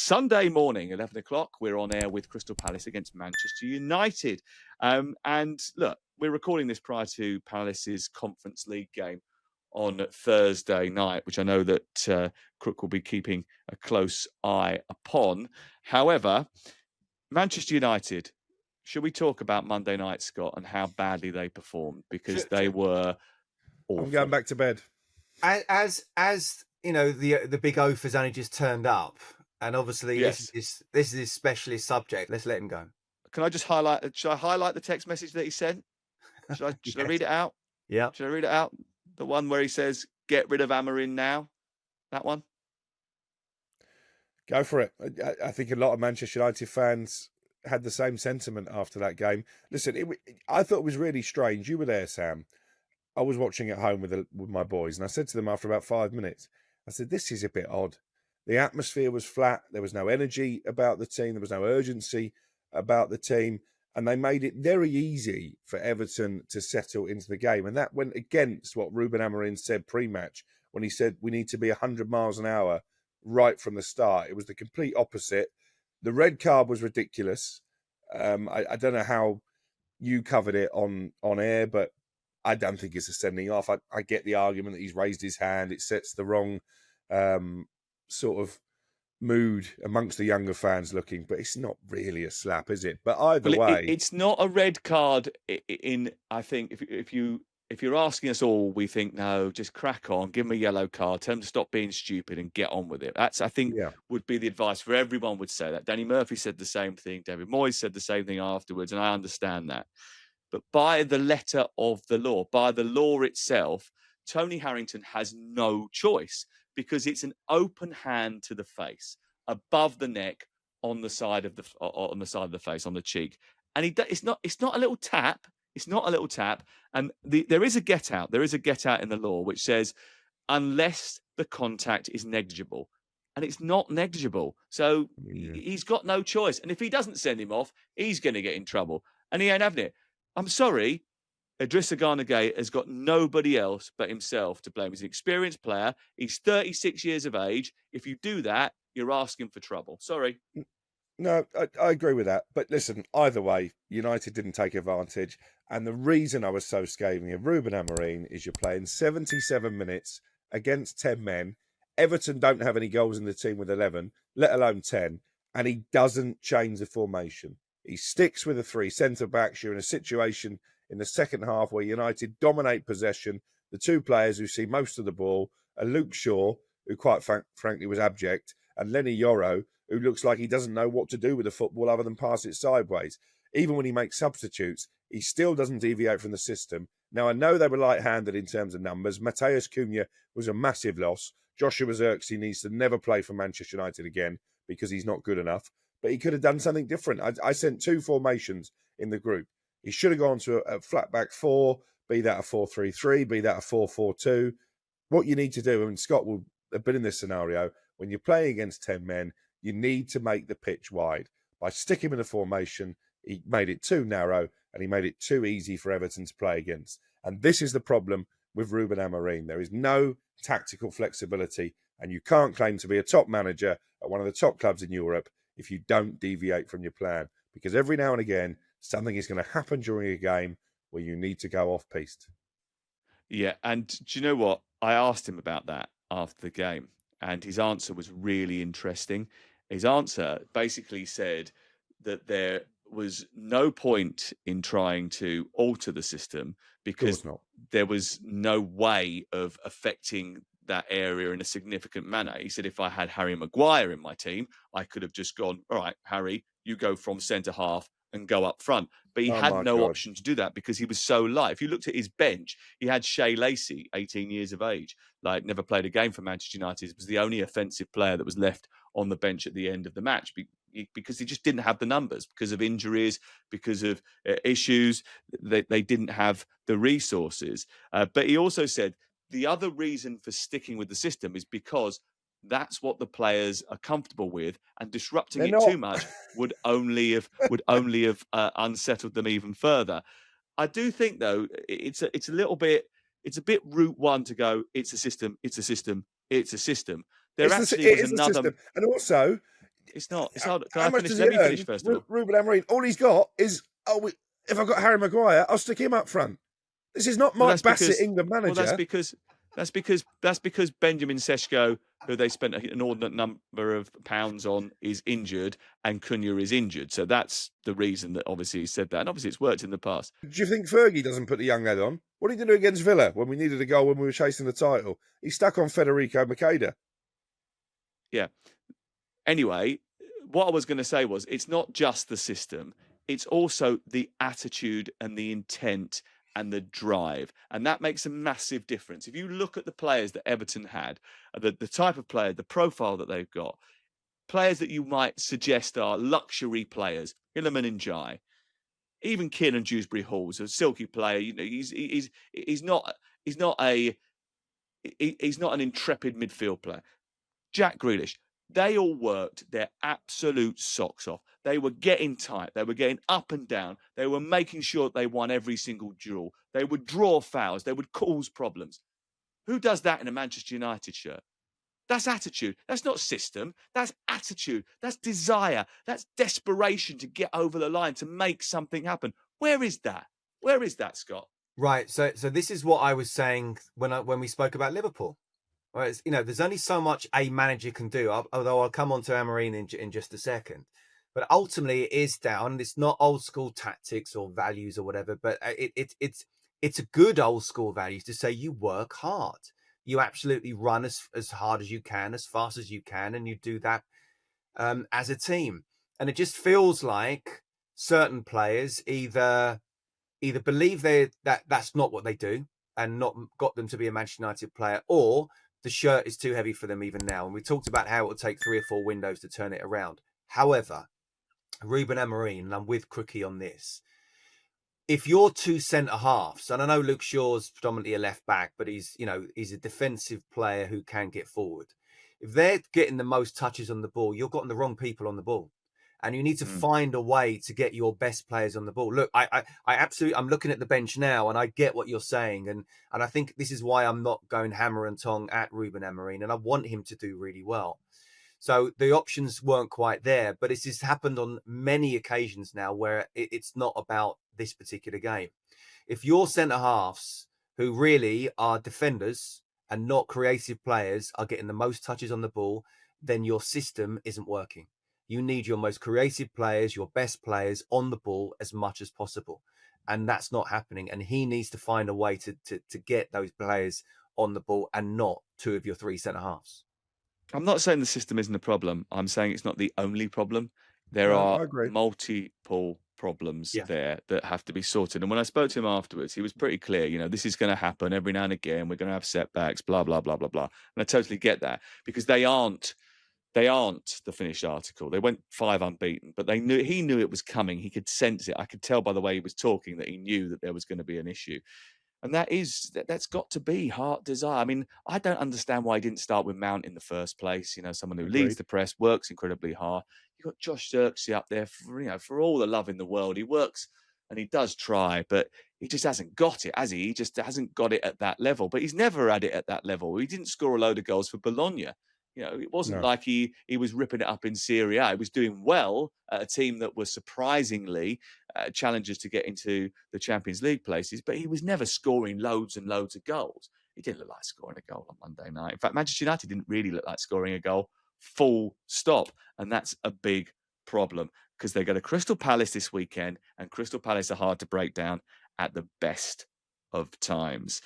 Sunday morning, 11 o'clock, we're on air with Crystal Palace against Manchester United. And look, we're recording this prior to Palace's Conference League game on Thursday night, which I know that Crook will be keeping a close eye upon. However, Manchester United, should we talk about Monday night, Scott, and how badly they performed? Because they were awful. I'm going back to bed. As you know, the big oaf has only just turned up, and obviously Yes. this is his specialist subject. Let's let him go. Can I just highlight? Should I highlight the text message that he sent? Should I read it out? Yeah. Should I read it out? The one where he says, "Get rid of Amorim now." That one. Go for it. I think a lot of Manchester United fans had the same sentiment after that game. Listen, I thought it was really strange. You were there, Sam. I was watching at home with my boys, and I said to them after about 5 minutes, I said, this is a bit odd. The atmosphere was flat. There was no energy about the team. There was no urgency about the team. And they made it very easy for Everton to settle into the game. And that went against what Ruben Amorim said pre-match when he said we need to be 100 miles an hour right from the start. It was the complete opposite. The red card was ridiculous. I don't know how you covered it on air, but I don't think it's a sending off. I get the argument that he's raised his hand. It sets the wrong sort of mood amongst the younger fans looking, but it's not really a slap, is it? But either way, it's not a red card. I think if you're asking us all, we think no, just crack on, give him a yellow card, tell him to stop being stupid and get on with it. That's I think would be the advice for everyone. Would say that. Danny Murphy said the same thing. David Moyes said the same thing afterwards, and I understand that. But by the letter of the law, by the law itself, Tony Harrington has no choice because it's an open hand to the face, above the neck, on the side of the face, on the cheek, and it's not a little tap. It's not a little tap, and there is a get out. There is a get out in the law which says unless the contact is negligible, and it's not negligible. So he's got no choice. And if he doesn't send him off, he's going to get in trouble, and he ain't having it. I'm sorry, Idrissa Gana Gueye has got nobody else but himself to blame. He's an experienced player. He's 36 years of age. If you do that, you're asking for trouble. Sorry. No, I agree with that. But listen, either way, United didn't take advantage. And the reason I was so scathing of Ruben Amorim is you're playing 77 minutes against 10 men. Everton don't have any goals in the team with 11, let alone 10. And he doesn't change the formation. He sticks with the three centre-backs. You're in a situation in the second half where United dominate possession. The two players who see most of the ball are Luke Shaw, who quite frankly was abject, and Lenny Yoro, who looks like he doesn't know what to do with the football other than pass it sideways. Even when he makes substitutes, he still doesn't deviate from the system. Now, I know they were light-handed in terms of numbers. Mateus Cunha was a massive loss. Joshua Zirkzee needs to never play for Manchester United again because he's not good enough. But he could have done something different. I sent two formations in the group. He should have gone to a flat back four, be that a 4-3-3, be that a 4-4-2. What you need to do, and Scott will have been in this scenario, when you're playing against 10 men, you need to make the pitch wide. By sticking in a formation, he made it too narrow and he made it too easy for Everton to play against. And this is the problem with Ruben Amorim. There is no tactical flexibility, and you can't claim to be a top manager at one of the top clubs in Europe if you don't deviate from your plan. Because every now and again, something is going to happen during a game where you need to go off-piste. Yeah, and do you know what? I asked him about that after the game, and his answer was really interesting. His answer basically said that there was no point in trying to alter the system because there was no way of affecting that area in a significant manner. He said, if I had Harry Maguire in my team, I could have just gone, all right, Harry, you go from centre half and go up front. But he had no option to do that because he was so light. If you looked at his bench, he had Shea Lacey, 18 years of age, never played a game for Manchester United. He was the only offensive player that was left on the bench at the end of the match because he just didn't have the numbers, because of injuries, because of issues. They didn't have the resources. But he also said the other reason for sticking with the system is because that's what the players are comfortable with, and disrupting it too much would only have unsettled them even further. I do think, though, it's a bit route one to go. It's a system. It's a system. It's a system. There actually was another, and also It's not. It's hard. Can How I much finish? does Let he me earn? finish first of all. Ruben Amorim, all he's got is, if I've got Harry Maguire, I'll stick him up front. This is not Well, Mike Bassett, England well, manager. that's because Benjamin Sesko, who they spent an inordinate number of pounds on, is injured, and Cunha is injured. So that's the reason that obviously he said that, and obviously it's worked in the past. Do you think Fergie doesn't put the young lad on? What did he do against Villa when we needed a goal when we were chasing the title? He stuck on Federico Makeda. Yeah. Anyway, what I was going to say was it's not just the system, it's also the attitude and the intent and the drive. And that makes a massive difference. If you look at the players that Everton had, the type of player, the profile that they've got, players that you might suggest are luxury players, Iliman and Jai, even Kieran Dewsbury Hall's a silky player. You know, he's not an intrepid midfield player. Jack Grealish, they all worked their absolute socks off. They were getting tight. They were getting up and down. They were making sure they won every single duel. They would draw fouls. They would cause problems. Who does that in a Manchester United shirt? That's attitude. That's not system. That's attitude. That's desire. That's desperation to get over the line, to make something happen. Where is that? Where is that, Scott? Right. So this is what I was saying when we spoke about Liverpool. Right. There's only so much a manager can do. Although I'll come on to Amorim in just a second. But ultimately, it is down. It's not old school tactics or values or whatever. But it's a good old school values to say you work hard. You absolutely run as hard as you can, as fast as you can, and you do that as a team. And it just feels like certain players either believe that's not what they do and not got them to be a Manchester United player, or the shirt is too heavy for them even now. And we talked about how it would take 3 or 4 windows to turn it around. However, Ruben Amorim, and I'm with Crookie on this, if you're 2 centre halves, and I know Luke Shaw's predominantly a left back, but he's a defensive player who can get forward. If they're getting the most touches on the ball, you've gotten the wrong people on the ball. And you need to find a way to get your best players on the ball. Look, I absolutely, I'm looking at the bench now, and I get what you're saying, and I think this is why I'm not going hammer and tong at Ruben Amorim, and I want him to do really well. So the options weren't quite there, but this has happened on many occasions now where it's not about this particular game. If your centre halves, who really are defenders and not creative players, are getting the most touches on the ball, then your system isn't working. You need your most creative players, your best players on the ball as much as possible. And that's not happening. And he needs to find a way to get those players on the ball and not 2 of your 3 centre halves. I'm not saying the system isn't a problem. I'm saying it's not the only problem. There No, are I agree. multiple problems Yeah. there that have to be sorted. And when I spoke to him afterwards, he was pretty clear, this is going to happen every now and again. We're going to have setbacks, blah, blah, blah, blah, blah. And I totally get that, because they aren't the finished article. They went 5 unbeaten, but he knew it was coming. He could sense it. I could tell by the way he was talking that he knew that there was going to be an issue. And that's got to be heart desire. I mean, I don't understand why he didn't start with Mount in the first place. Someone who leads the press, works incredibly hard. You've got Josh Xerxes up there for all the love in the world. He works and he does try, but he just hasn't got it, has he? He just hasn't got it at that level. But he's never had it at that level. He didn't score a load of goals for Bologna. It wasn't like he was ripping it up in Serie A. He was doing well at a team that was surprisingly challengers to get into the Champions League places, but he was never scoring loads and loads of goals. He didn't look like scoring a goal on Monday night. In fact, Manchester United didn't really look like scoring a goal, full stop. And that's a big problem, because they go to Crystal Palace this weekend, and Crystal Palace are hard to break down at the best of times.